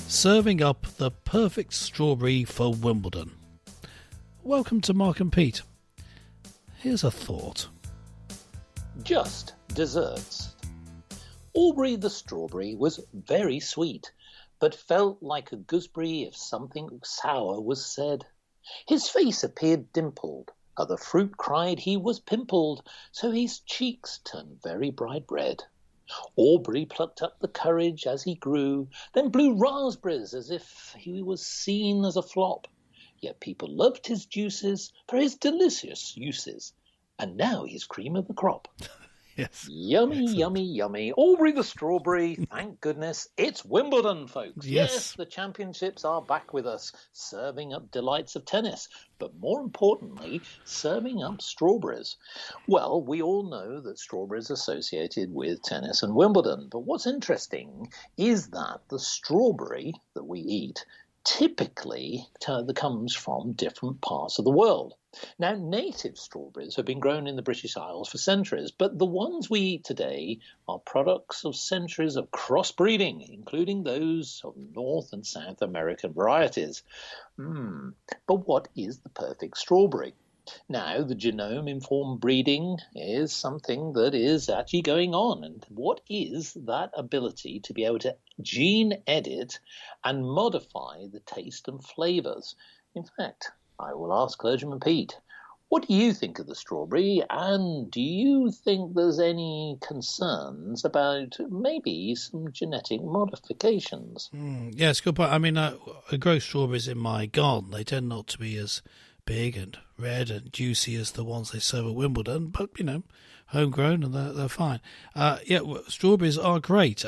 serving up the perfect strawberry for Wimbledon. Welcome to Mark and Pete. Here's a thought. Just desserts. Aubrey the strawberry was very sweet, but felt like a gooseberry if something sour was said. His face appeared dimpled, other fruit cried he was pimpled, so his cheeks turned very bright red. Aubrey plucked up the courage as he grew, then blew raspberries as if he was seen as a flop. Yet people loved his juices for his delicious uses, and now he's cream of the crop. Yes. Yummy, Excellent. yummy, yummy. Aubrey the strawberry, thank goodness. It's Wimbledon, folks. Yes. The championships are back with us, serving up delights of tennis, but more importantly, serving up strawberries. Well, we all know that strawberries are associated with tennis and Wimbledon, but what's interesting is that the strawberry that we eat typically comes from different parts of the world. Now, native strawberries have been grown in the British Isles for centuries, but the ones we eat today are products of centuries of crossbreeding, including those of North and South American varieties. But what is the perfect strawberry? Now, the genome-informed breeding is something that is actually going on. And what is that ability to be able to gene edit and modify the taste and flavours? In fact, I will ask Clergyman Pete, what do you think of the strawberry? And do you think there's any concerns about maybe some genetic modifications? Yes, good point. I mean, I grow strawberries in my garden. They tend not to be as big and red and juicy as the ones they serve at Wimbledon, but, homegrown and they're fine. Strawberries are great.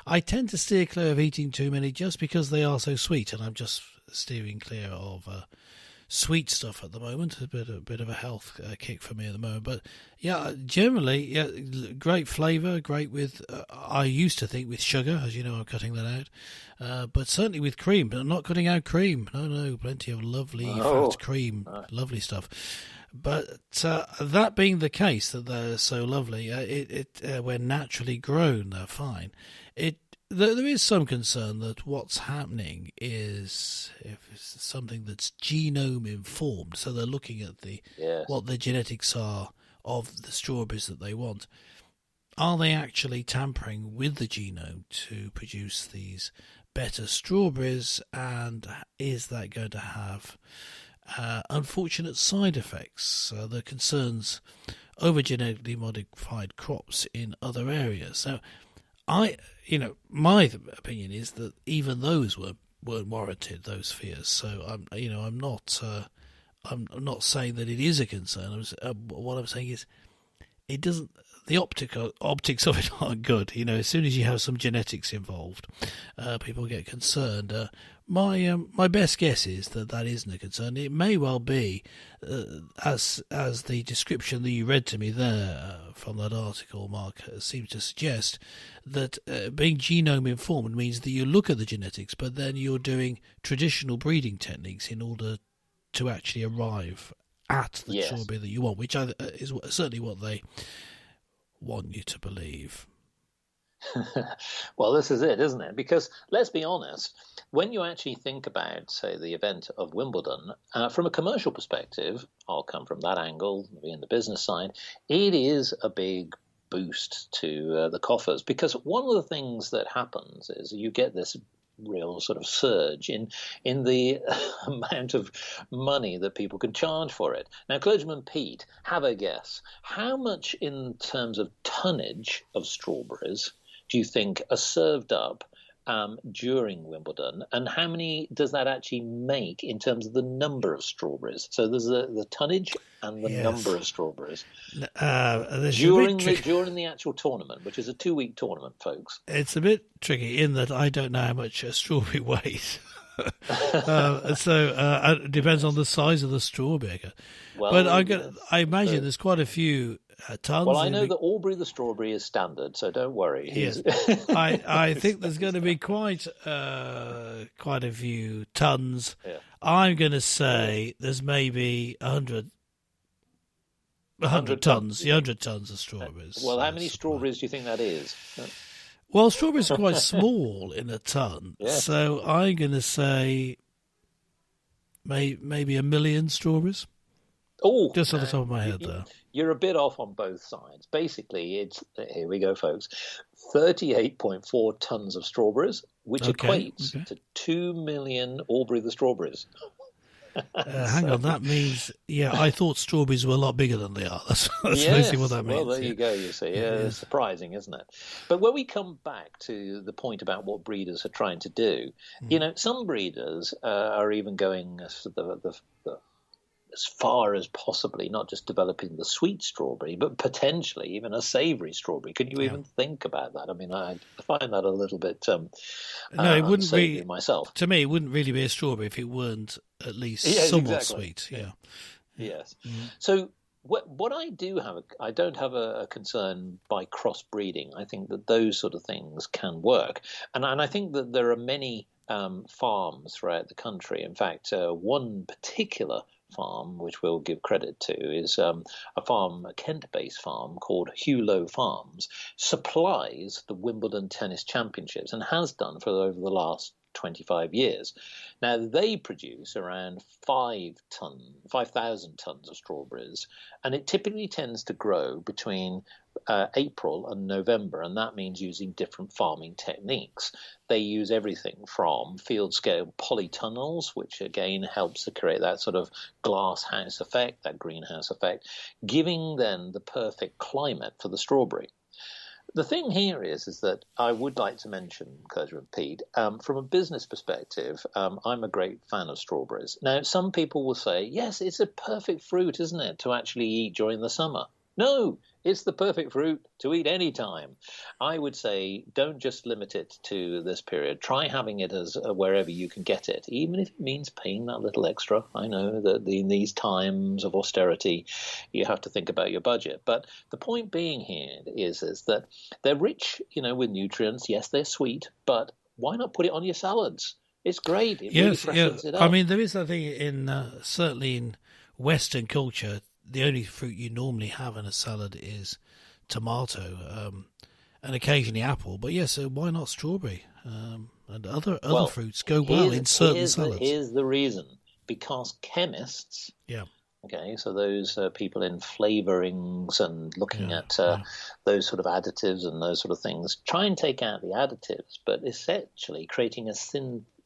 I tend to steer clear of eating too many just because they are so sweet, and I'm just steering clear of sweet stuff at the moment. A bit of a health kick for me at the moment, but generally, great flavour, great with. I used to think with sugar, as you know, I'm cutting that out, but certainly with cream. But I'm not cutting out cream. No, plenty of lovely fat cream, lovely stuff. But that being the case, that they're so lovely, when naturally grown, they're fine. There is some concern that what's happening is if it's something that's genome informed, so they're looking at what the genetics are of the strawberries that they want. Are they actually tampering with the genome to produce these better strawberries, and is that going to have unfortunate side effects? The concerns over genetically modified crops in other areas. So my opinion is that even those weren't warranted, those fears. So I'm not saying that it is a concern. What I'm saying is it doesn't. The optics of it aren't good. As soon as you have some genetics involved, people get concerned. My best guess is that isn't a concern. It may well be, as the description that you read to me there from that article, Mark, seems to suggest, that being genome informed means that you look at the genetics, but then you're doing traditional breeding techniques in order to actually arrive at the strawberry that you want, which is certainly what they want you to believe. Well, this is it, isn't it? Because let's be honest, when you actually think about, say, the event of Wimbledon, from a commercial perspective, I'll come from that angle, being the business side, it is a big boost to the coffers, because one of the things that happens is you get this real sort of surge in the amount of money that people can charge for it. Now, Clergyman Pete, have a guess. How much in terms of tonnage of strawberries do you think are served up during Wimbledon, and how many does that actually make in terms of the number of strawberries? So there's the tonnage and the number of strawberries during the actual tournament, which is a 2-week tournament, folks. It's a bit tricky in that I don't know how much a strawberry weighs. It depends on the size of the strawberry. Well, but I imagine there's quite a few tons. Well, I know that Aubrey the strawberry is standard, so don't worry. Yes. I think there's going to be quite a few tons. Yeah. I'm going to say there's maybe 100 tons. 100 tons of strawberries. Well, how many strawberries do you think that is? Well, strawberries are quite small in a ton, so I'm going to say maybe 1 million strawberries. Oh, just on the top of my head there. You're a bit off on both sides. Basically, here we go, folks, 38.4 tons of strawberries, which equates to 2 million Albury the strawberries. Hang on, that means, I thought strawberries were a lot bigger than they are. That's basically what that means. Well, there you go, you see. It's surprising, isn't it? But when we come back to the point about what breeders are trying to do, some breeders are even going as far as possibly not just developing the sweet strawberry, but potentially even a savoury strawberry. Can you even think about that? I mean, I find that a little bit no, it wouldn't really, myself. To me, it wouldn't really be a strawberry if it weren't at least somewhat sweet. Yeah. Yes. Mm-hmm. So what I do have, I don't have a concern by crossbreeding. I think that those sort of things can work. And I think that there are many farms throughout the country. In fact, one particular farm, which we'll give credit to, is a Kent-based farm called Hugh Lowe Farms, supplies the Wimbledon Tennis Championships and has done for over the last 25 years. Now, they produce around 5,000 tons of strawberries, and it typically tends to grow between April and November, and that means using different farming techniques. They use everything from field-scale polytunnels, which again helps to create that sort of glass house effect, that greenhouse effect, giving then the perfect climate for the strawberry. The thing here is that I would like to mention, Closure and Pete, from a business perspective, I'm a great fan of strawberries. Now, some people will say, yes, it's a perfect fruit, isn't it, to actually eat during the summer? No, it's the perfect fruit to eat any time. I would say don't just limit it to this period. Try having it as wherever you can get it, even if it means paying that little extra. I know that in these times of austerity, you have to think about your budget. But the point being here is that they're rich, with nutrients. Yes, they're sweet, but why not put it on your salads? It's great. It really freshens it up. I mean, there is a thing certainly in Western culture. The only fruit you normally have in a salad is tomato, and occasionally apple. But yes, why not strawberry? And other fruits go well in certain salads. Here's the reason: because chemists. Yeah. Okay, so those people in flavorings and looking at those sort of additives and those sort of things try and take out the additives, but essentially creating a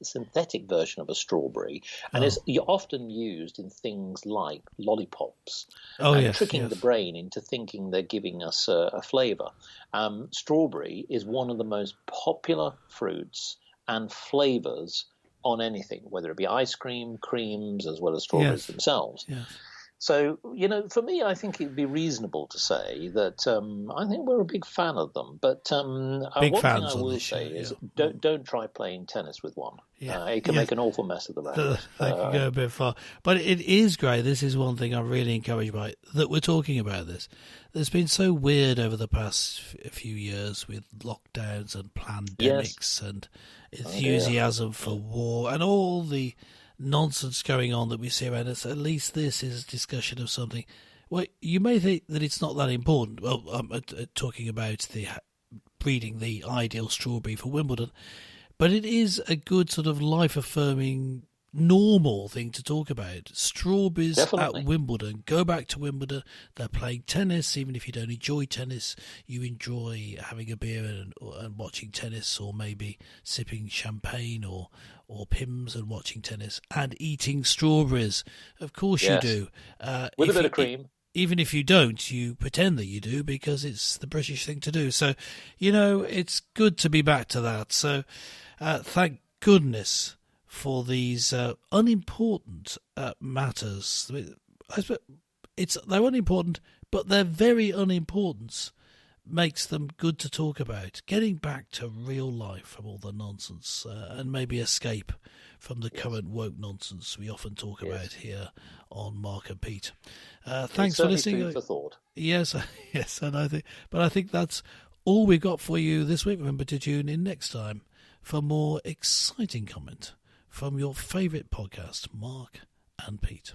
synthetic version of a strawberry, and it's often used in things like lollipops, tricking the brain into thinking they're giving us a flavour. Strawberry is one of the most popular fruits and flavours on anything, whether it be ice cream, creams, as well as strawberries themselves. Yes. So, for me, I think it'd be reasonable to say that I think we're a big fan of them. But one thing I will say is don't try playing tennis with one. It can make an awful mess of the racket. That can go a bit far. But it is great. This is one thing I'm really encouraged by, that we're talking about this. It's been so weird over the past few years with lockdowns and pandemics and enthusiasm for war and all the nonsense going on that we see around us. At least this is a discussion of something. Well, you may think that it's not that important. Well, I'm talking about the breeding the ideal strawberry for Wimbledon, but it is a good sort of life-affirming, normal thing to talk about. Strawberries at Wimbledon. Go back to Wimbledon. They're playing tennis. Even if you don't enjoy tennis, you enjoy having a beer and watching tennis, or maybe sipping champagne or Pimm's and watching tennis and eating strawberries. Of course you do. With a bit of cream. Even if you don't, you pretend that you do because it's the British thing to do. So, it's good to be back to that. So, thank goodness for these unimportant matters. They're unimportant, but their very unimportance makes them good to talk about. Getting back to real life from all the nonsense and maybe escape from the current woke nonsense we often talk about here on Mark and Pete. Thanks for listening. Food for thought. Yes, and I think that's all we've got for you this week. Remember to tune in next time for more exciting comment from your favourite podcast, Mark and Pete.